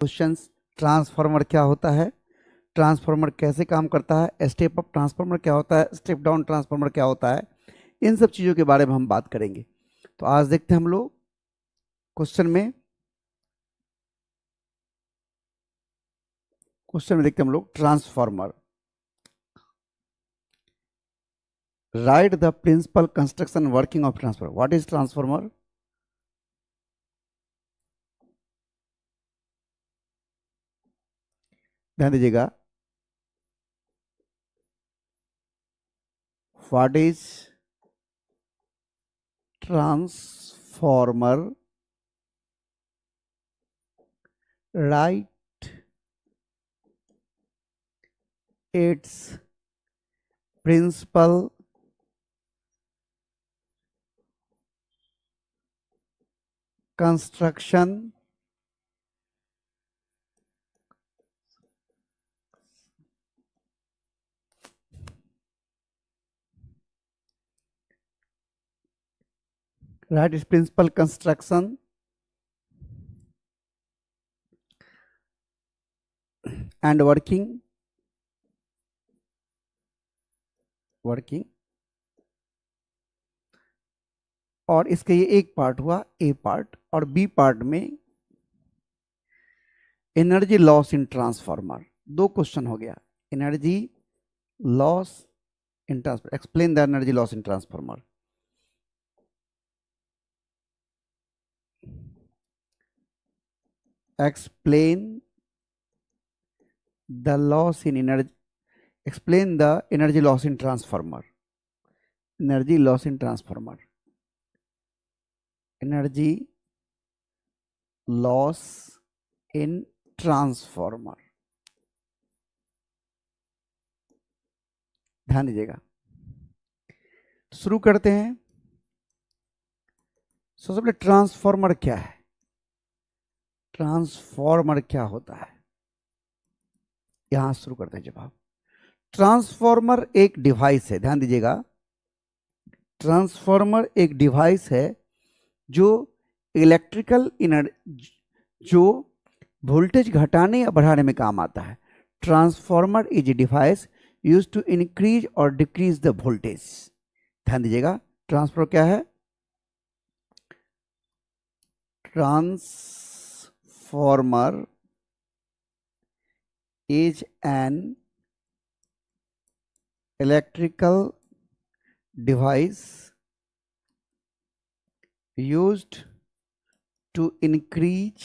Questions, transformer क्या होता है, ट्रांसफार्मर कैसे काम करता है, स्टेप अप ट्रांसफार्मर क्या होता है, स्टेप डाउन ट्रांसफार्मर क्या होता है, इन सब चीज़ों के बारे में हम बात करेंगे। तो आज देखते हैं हम लोग क्वेश्चन में देखते हैं हम लोग transformer. Write the principle construction working of transformer. What is transformer? ध्यान दीजिएगा, what is transformer, write it's principle construction write its principal construction and working और इसके ये एक पार्ट हुआ ए पार्ट, और बी पार्ट में एनर्जी लॉस इन ट्रांसफार्मर। दो क्वेश्चन हो गया, energy loss in transformer, explain the energy loss in transformer. Explain the loss in energy, explain the energy loss in transformer, energy loss in transformer, energy loss in transformer. ध्यान दीजिएगा, शुरू करते हैं। सबसे पहले ट्रांसफार्मर क्या है, ट्रांसफार्मर क्या होता है, यहां शुरू करते हैं जवाब। ट्रांसफार्मर एक डिवाइस है, ध्यान दीजिएगा, ट्रांसफार्मर एक डिवाइस है जो इलेक्ट्रिकल एनर्जी, जो वोल्टेज घटाने या बढ़ाने में काम आता है। Transformer is a device use to increase और डिक्रीज द वोल्टेज। ध्यान दीजिएगा, ट्रांसफार्मर क्या है, transformer is an electrical device used to increase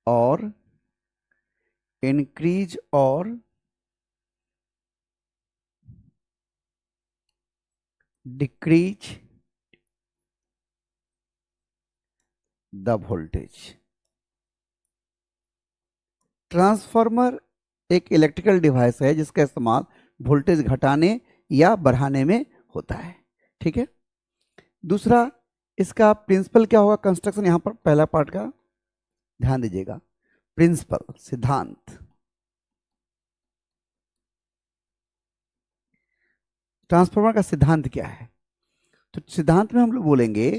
or decrease the voltage। Transformer एक इलेक्ट्रिकल डिवाइस है जिसका इस्तेमाल वोल्टेज घटाने या बढ़ाने में होता है, ठीक है। दूसरा, इसका प्रिंसिपल क्या होगा, कंस्ट्रक्शन, यहां पर पहला पार्ट का ध्यान दीजिएगा, प्रिंसिपल सिद्धांत। ट्रांसफार्मर का सिद्धांत क्या है, तो सिद्धांत में हम लोग बोलेंगे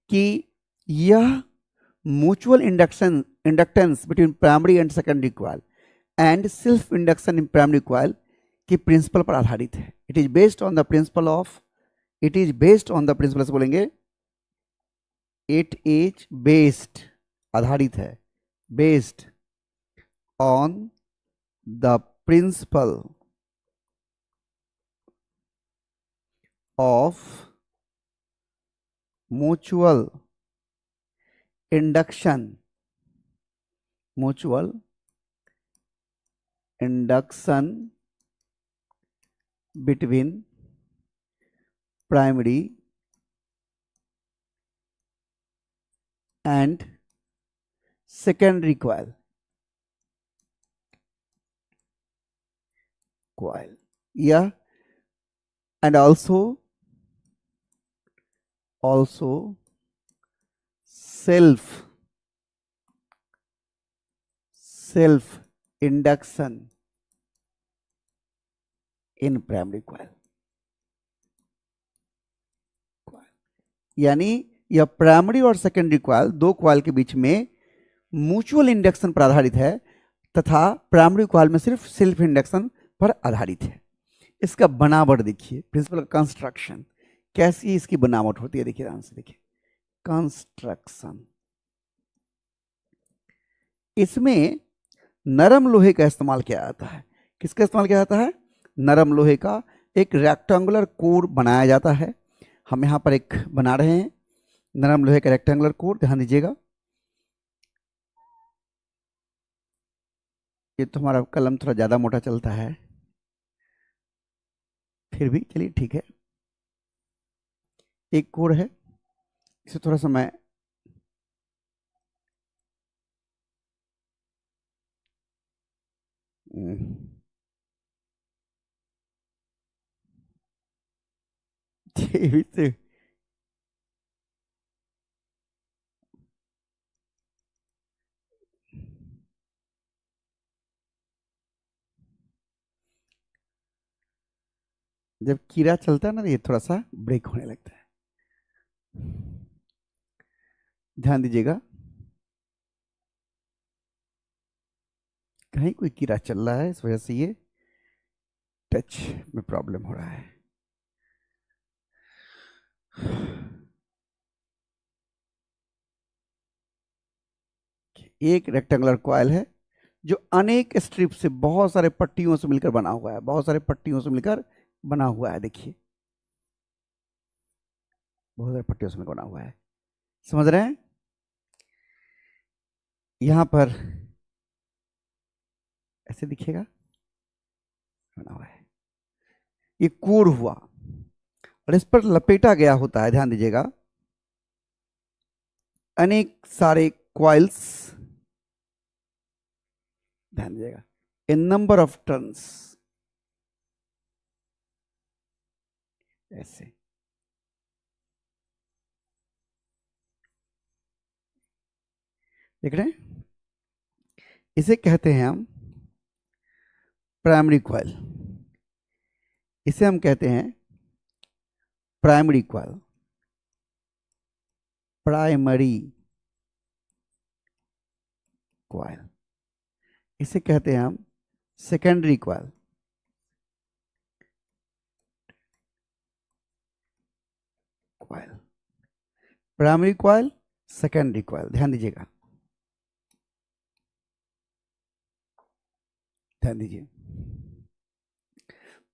कि यह mutual inductance between primary and secondary coil and self induction in primary coil के प्रिंसिपल पर आधारित है। It is based on the principle से बोलेंगे, इट इज बेस्ड, आधारित है, based on the principle of mutual induction between primary and secondary coil, yeah, and also self induction in primary coil, यानी यह प्राइमरी और सेकेंडरी कॉइल, दो coil के बीच में म्यूचुअल इंडक्शन पर आधारित है तथा प्राइमरी कॉइल में सिर्फ सेल्फ इंडक्शन पर आधारित है। इसका बनावट देखिए, प्रिंसिपल कंस्ट्रक्शन कैसी इसकी बनावट होती है, देखिए ध्यान से देखिए। कंस्ट्रक्शन, इसमें नरम लोहे का इस्तेमाल किया जाता है। किसका इस्तेमाल किया जाता है? नरम लोहे का। एक रेक्टेंगुलर कोर बनाया जाता है। हम यहाँ पर एक बना रहे हैं नरम लोहे का रेक्टेंगुलर कोर, ध्यान दीजिएगा। ये तो हमारा कलम थोड़ा ज़्यादा मोटा चलता है, फिर भी चलिए ठीक है। एक कोर है, इसे थोड़ा सा मैं से जब कीड़ा चलता है ना, ये थोड़ा सा ब्रेक होने लगता है, ध्यान दीजिएगा। कहीं कोई कीड़ा चल रहा है, इस वजह से ये टच में प्रॉब्लम हो रहा है। एक रेक्टेंगुलर कॉइल है जो अनेक स्ट्रिप से, बहुत सारे पट्टियों से मिलकर बना हुआ है, बहुत सारे पट्टियों से मिलकर बना हुआ है। देखिए बहुत सारे पट्टियों से मिलकर बना हुआ है, समझ रहे हैं? यहां पर ऐसे दिखेगा, बना हुआ है, ये कोर हुआ और इस पर लपेटा गया होता है, ध्यान दीजिएगा, अनेक सारे कॉइल्स, ध्यान दीजिएगा, ए नंबर ऑफ टर्न्स, ऐसे। देख रहे हैं? इसे कहते हैं हम प्राइमरी कॉइल, इसे हम कहते हैं प्राइमरी कॉइल, प्राइमरी कॉइल। इसे कहते हैं हम secondary coil, coil. Primary coil, secondary coil, ध्यान दीजिएगा, ध्यान दीजिए।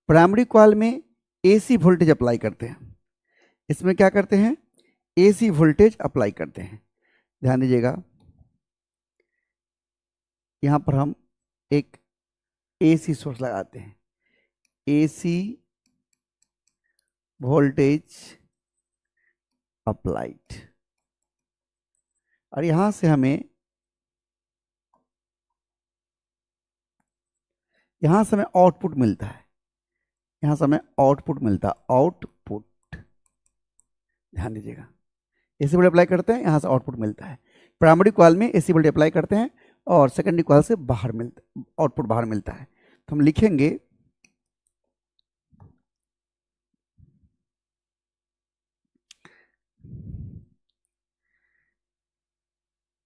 प्राइमरी कॉइल में एसी वोल्टेज अप्लाई करते हैं, इसमें क्या करते हैं? एसी वोल्टेज अप्लाई करते हैं। ध्यान दीजिएगा, यहां पर हम एक एसी सोर्स लगाते हैं, एसी वोल्टेज अप्लाइड, और यहां से हमें आउटपुट मिलता है, यहां से हमें आउटपुट मिलता है, आउटपुट, ध्यान दीजिएगा। एसी वोल्टेज अप्लाई करते हैं, यहां से आउटपुट मिलता है। प्राइमरी कॉइल में एसी वोल्टेज अप्लाई करते हैं और सेकेंडरी कॉइल से बाहर मिलता, आउटपुट बाहर मिलता है। तो हम लिखेंगे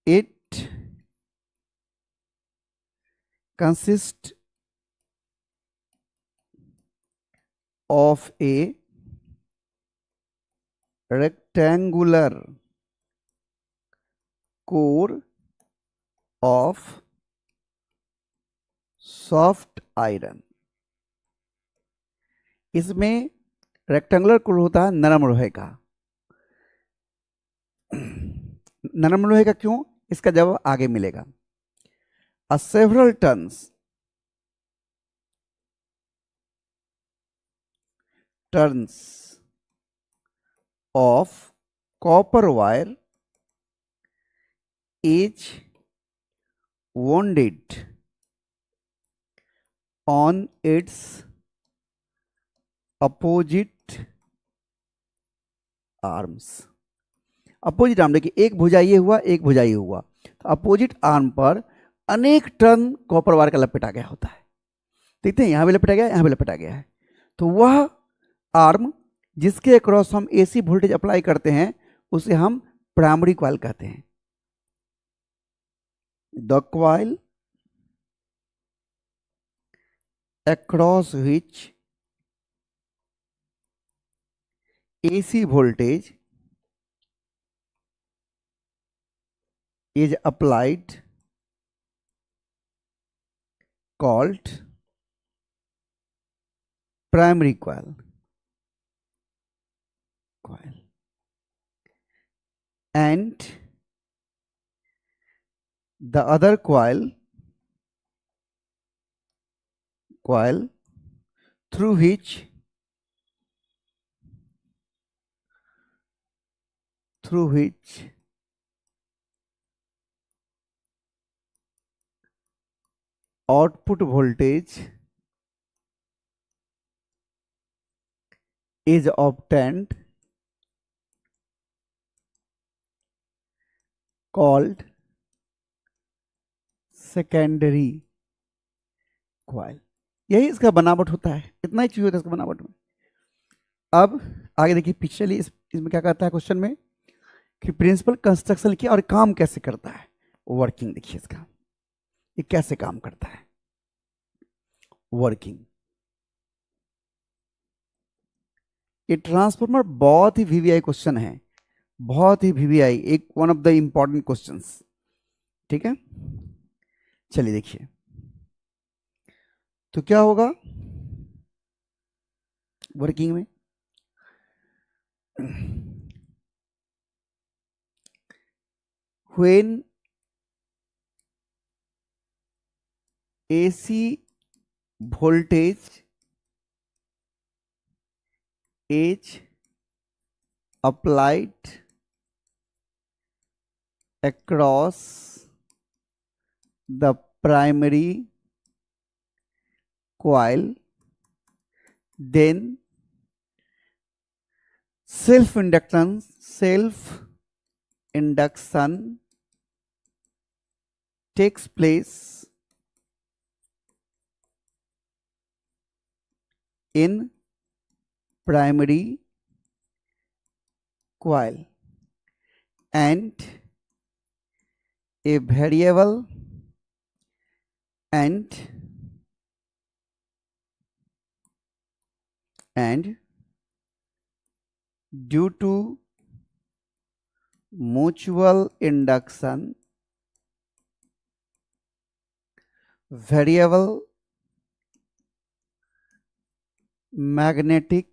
it consist of A rectangular core of soft iron। इसमें रेक्टेंगुलर कोर होता है नरम लोहे का। नरम लोहे का क्यों? इसका जवाब आगे मिलेगा। A several turns of copper wire is wounded on its opposite arms। Opposite arm, देखिए एक भुजा ये हुआ, एक भुजा ये हुआ, तो अपोजिट आर्म पर अनेक टर्न कॉपर वायर का लपेटा गया होता है। देखते हैं, यहां भी लपेटा गया, यहां भी लपेटा गया है। तो वह आर्म जिसके अक्रॉस हम एसी वोल्टेज अप्लाई करते हैं उसे हम प्राइमरी कॉइल कहते हैं। The coil across which AC voltage is applied called primary coil. And the other coil through which output voltage is obtained called secondary coil। यही इसका बनावट होता है, इतना ही चीज होता है इसका बनावट में। अब आगे देखिए पीछे चलिए, इसमें क्या कहता है क्वेश्चन में कि प्रिंसिपल कंस्ट्रक्शन क्या और काम कैसे करता है, वर्किंग देखिए इसका, ये कैसे काम करता है वर्किंग। ये ट्रांसफार्मर बहुत ही वीवीआई क्वेश्चन है, बहुत ही वीवीआई, एक one of the important questions, ठीक है। चलिए देखिए तो क्या होगा वर्किंग में। when AC voltage is applied across the primary coil, then self induction takes place in primary coil, and a variable and due to mutual induction, variable magnetic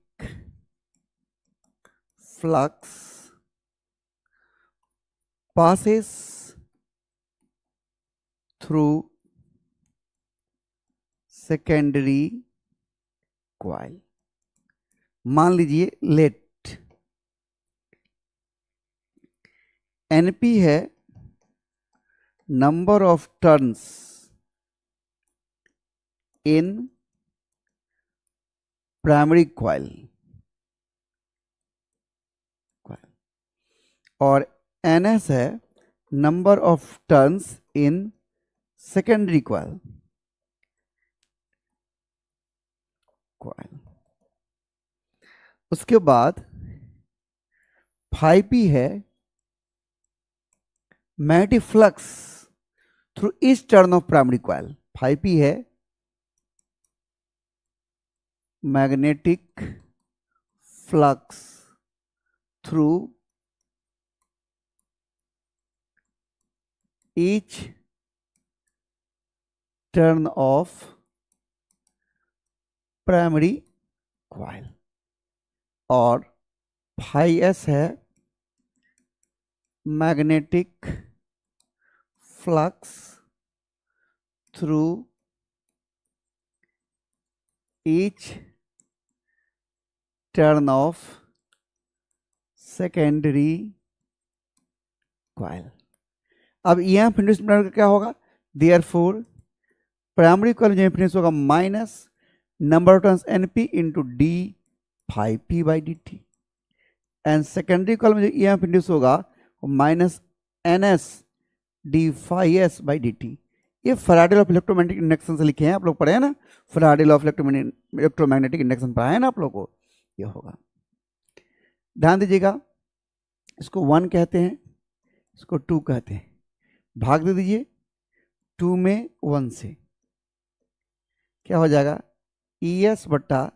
flux passes through secondary coil। मान लीजिए late NP है number of turns in primary coil और NS है number of turns in secondary coil. उसके बाद 5P है magnetic flux through each turn off primary coil. 5P है magnetic flux through each turn off primary coil, और 5S है magnetic flux through each turn off secondary coil. अब EMF induced क्या होगा, therefore primary coil में induce होगा minus number of turns NP into D 5P by dt, and secondary coil में जो EMF induce होगा वो minus NS D 5S by dt। ये Faraday law of electromagnetic induction से लिखे हैं, आप लोग पढ़े हैं ना, Faraday law of electromagnetic induction पढ़ा है ना आप लोग को, ये होगा। ध्यान दीजिएगा, इसको 1 कहते हैं, इसको 2 कहते हैं, भाग दे दीजिए 2 में 1 से, क्या हो जाएगा ES बट्टा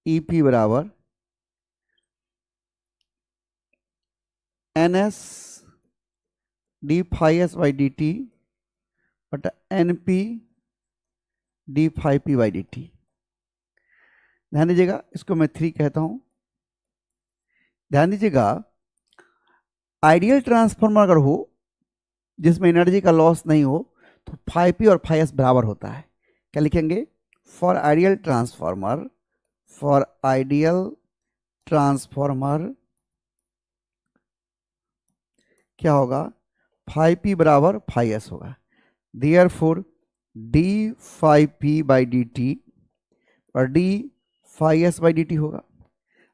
EP बराबर NS d phi s by dt बटा NP d phi p by dt। ध्यान दीजिएगा, इसको मैं 3 कहता हूं। ध्यान दीजिएगा, आइडियल ट्रांसफार्मर अगर हो जिसमें एनर्जी का लॉस नहीं हो तो phi p और phi s बराबर होता है। क्या लिखेंगे? फॉर आइडियल ट्रांसफार्मर क्या होगा? phi p बराबर phi s होगा। Therefore d phi p by dt और d phi s by dt होगा।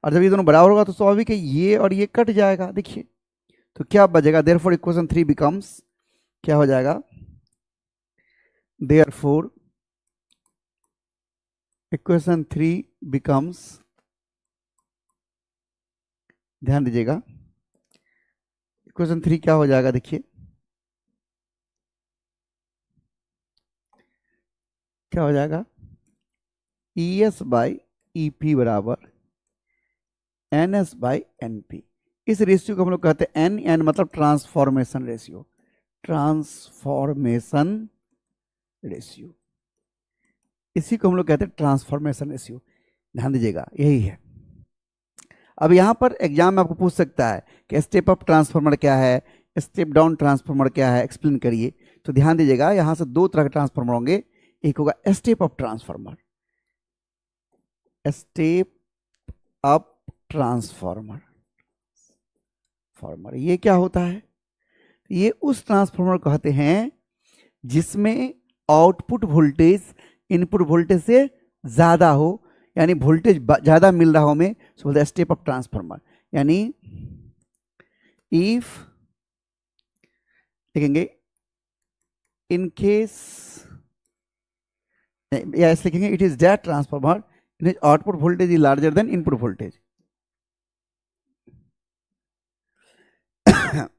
और जब ये दोनों बराबर होगा तो स्वाभाविक है ये और ये कट जाएगा। देखिए तो क्या बचेगा? देयरफॉर इक्वेशन 3 बिकम्स, क्या हो जाएगा? देयरफॉर इक्वेशन 3 बिकम्स, ध्यान दीजिएगा, इक्वेशन 3 क्या हो जाएगा? देखिए क्या हो जाएगा? ES बाई EP बराबर NS बाई NP। इस रेशियो को हम लोग कहते हैं N मतलब ट्रांसफॉर्मेशन रेशियो, इसी को हम लोग कहते हैं ट्रांसफॉर्मेशन रेशियो। ध्यान दीजिएगा, यही है। अब यहाँ पर एग्जाम में आपको पूछ सकता है कि स्टेप अप ट्रांसफार्मर क्या है, स्टेप डाउन ट्रांसफार्मर क्या है, एक्सप्लेन करिए। तो ध्यान दीजिएगा, यहाँ से 2 तरह के ट्रांसफार्मर होंगे। एक होगा step up transformer, step up transformer ये क्या होता है? ये उस ट्रांसफार्मर को कहते हैं जिसमें आउटपुट वोल्टेज इनपुट वोल्टेज से ज्यादा हो, यानी वोल्टेज ज्यादा मिल रहा हो में, सो बोलते हैं स्टेप अप ट्रांसफार्मर। यानी इफ लिखेंगे इन केस, या ऐसे लिखेंगे it is that transformer in which output voltage is larger than input voltage.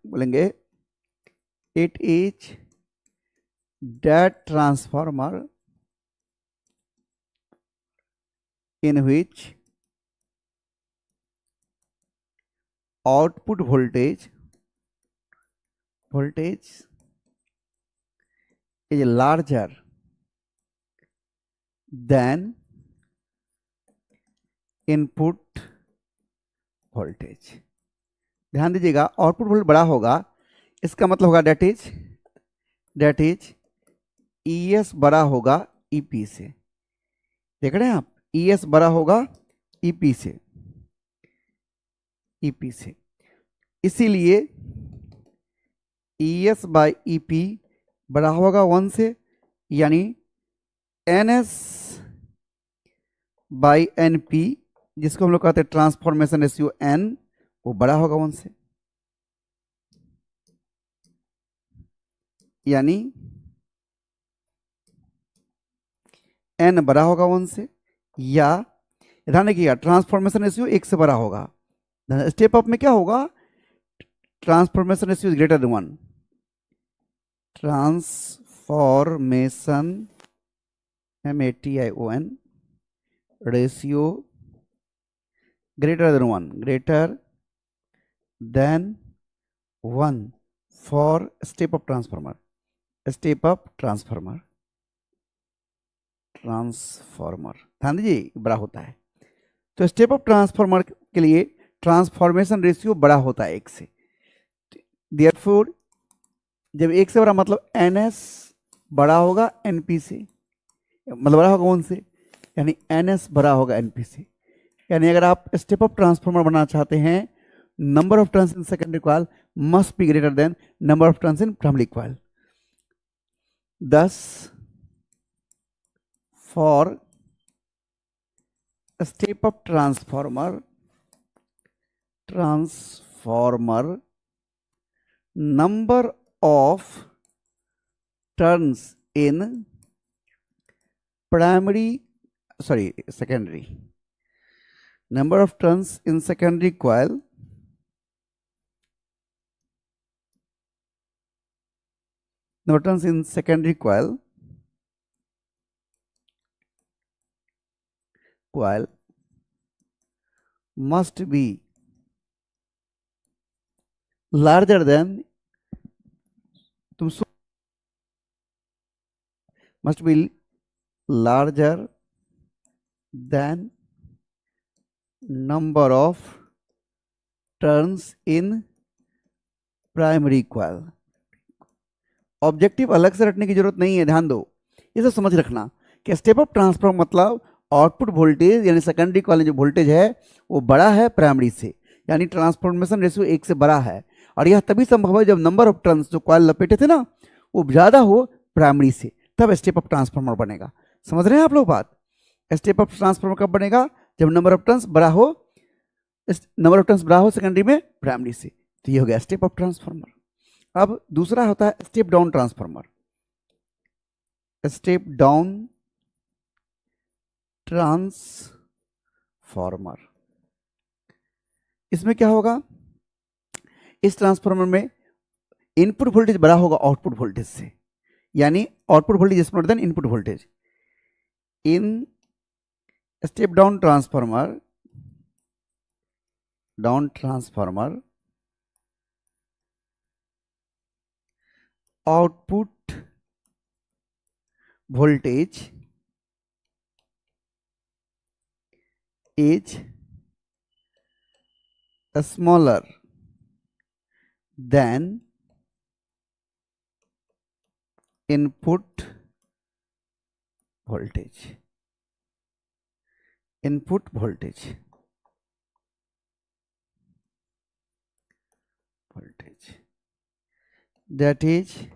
बोलेंगे it is that transformer in which output voltage is larger than input voltage। ध्यान दीजिएगा, output voltage बड़ा होगा, इसका मतलब होगा डेट इज ES बड़ा होगा EP से। देख रहे हैं आप, ES बड़ा होगा EP से, इसीलिए ES बाई EP बड़ा होगा 1 से, यानी NS बाई NP जिसको हम लोग कहते हैं ट्रांसफॉर्मेशन रेशियो N, वो बड़ा होगा 1 से। यानी N बड़ा होगा 1 से, या ध्यान रखिएगा ट्रांसफॉर्मेशन रेशियो 1 से बड़ा होगा। स्टेप अप में क्या होगा? Transformation ratio is greater than 1, transformation MATION ratio greater than 1 for step up transformer ध्यान दीजिए बड़ा होता है। तो स्टेप अप ट्रांसफार्मर के लिए ट्रांसफॉर्मेशन रेशियो बड़ा होता है 1 से। देयरफॉर जब 1 से बड़ा मतलब NS बड़ा होगा NP से, मतलब बड़ा होगा 1 से, यानी NS बड़ा होगा NP से। यानी अगर आप स्टेप अप ट्रांसफार्मर बनाना चाहते हैं, number of turns in secondary coil must be greater than number of turns in primary coil. Thus for a step up transformer number of turns in secondary, number of turns in secondary coil number of turns in secondary coil must be larger than, must be larger than number of turns in primary coil. Objective अलग से रटने की जरूरत नहीं है, ध्यान दो, इसे समझ रखना कि स्टेप अप ट्रांसफॉर्मर मतलब आउटपुट वोल्टेज यानी सेकेंडरी कॉइल में जो वोल्टेज है वो बड़ा है प्राइमरी से, यानी ट्रांसफॉर्मेशन रेशियो 1 से बड़ा है। और यह तभी संभव है जब नंबर ऑफ टर्न्स जो कॉइल लपेटे थे ना वो ज़्यादा हो प्राइमरी से, तब स्टेप अप ट्रांसफॉर्मर बनेगा। समझ रहे हैं आप लोग बात? स्टेप अप ट्रांसफॉर्मर कब बनेगा? जब नंबर ऑफ टर्न्स बड़ा हो, सेकेंडरी में प्राइमरी से। तो ये हो गया स्टेप अप ट्रांसफॉर्मर। अब दूसरा होता है step down transformer. Step down transformer, इसमें क्या होगा? इस ट्रांसफॉर्मर में इनपुट वोल्टेज बड़ा होगा आउटपुट वोल्टेज से, यानी output voltage is more than input voltage. In step down transformer, output voltage is smaller than input voltage. That is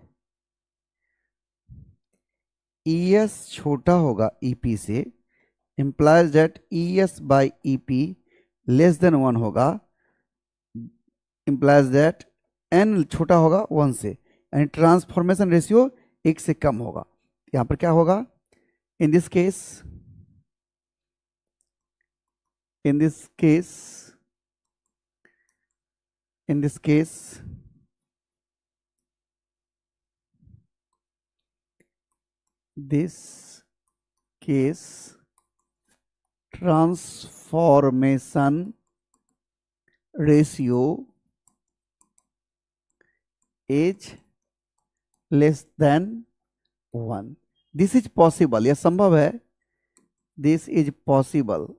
ES छोटा होगा EP से, implies that ES by EP less than 1 होगा, implies that N छोटा होगा 1 से, यानी transformation ratio 1 से कम होगा। यहाँ पर क्या होगा? in this case transformation ratio is less than 1. This is possible, यह संभव है। This is possible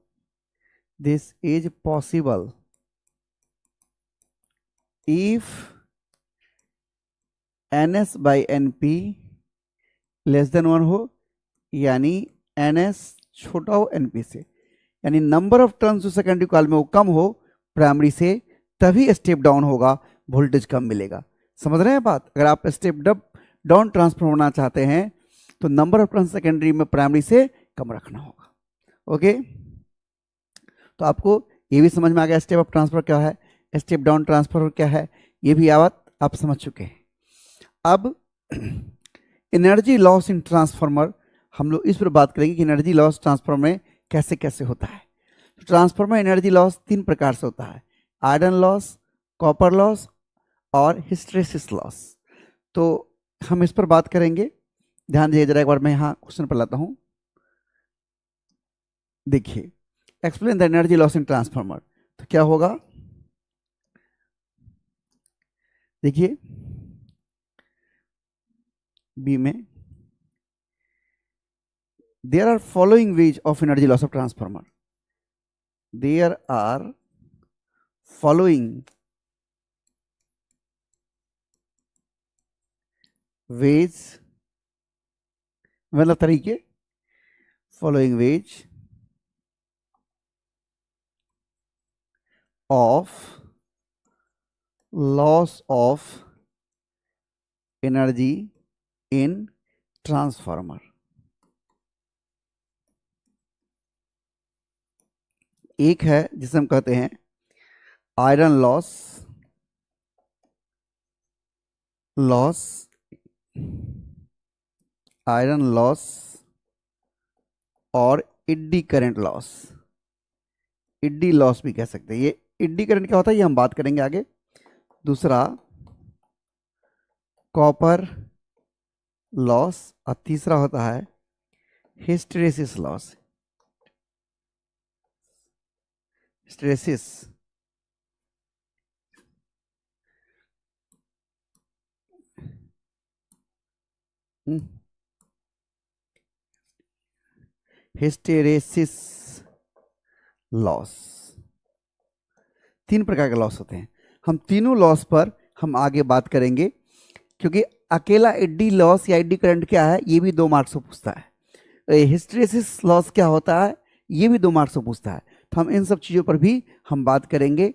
if NS by NP less than 1 हो, यानी NS छोटा हो NP से, यानी नंबर ऑफ टर्न्स जो सेकेंडरी कॉइल में वो कम हो प्राइमरी से, तभी स्टेप डाउन होगा, वोल्टेज कम मिलेगा। समझ रहे हैं बात? अगर आप स्टेप डाउन ट्रांसफॉर्मर होना चाहते हैं तो नंबर ऑफ टर्न्स सेकेंडरी में प्राइमरी से कम रखना होगा। ओके, तो आपको ये भी समझ में आ गया स्टेप अप ट्रांसफर क्या है, स्टेप डाउन ट्रांसफर क्या है, ये भी आप समझ चुके हैं। अब एनर्जी लॉस इन ट्रांसफार्मर, हम लोग इस पर बात करेंगे कि एनर्जी लॉस ट्रांसफार्मर में कैसे कैसे होता है। तो ट्रांसफार्मर एनर्जी लॉस 3 प्रकार से होता है, आयरन लॉस, कॉपर लॉस और हिस्टेरेसिस लॉस। तो हम इस पर बात करेंगे, ध्यान दीजिए जरा एक बार। मैं यहाँ क्वेश्चन पर लाता हूँ, देखिए, explain the energy loss in transformer. तो क्या होगा, देखिए बी में, there are following ways of energy loss of transformer. There are following ways, मतलब तरीके, following ways of loss of energy in transformer. एक है जिसे हम कहते हैं आयरन लॉस और इड्डी करंट लॉस, इड्डी लॉस भी कह सकते हैं। ये इड्डी करंट क्या होता है ये हम बात करेंगे आगे। दूसरा कॉपर लॉस और तीसरा होता है hysteresis loss. Hysteresis hysteresis loss, तीन प्रकार के लॉस होते हैं। हम तीनों लॉस पर हम आगे बात करेंगे, क्योंकि अकेला एडी लॉस या एडी करंट क्या है ये भी 2 मार्क्स से पूछता है। हिस्टेरेसिस लॉस क्या होता है ये भी 2 मार्क्स से पूछता है। तो हम इन सब चीज़ों पर भी हम बात करेंगे।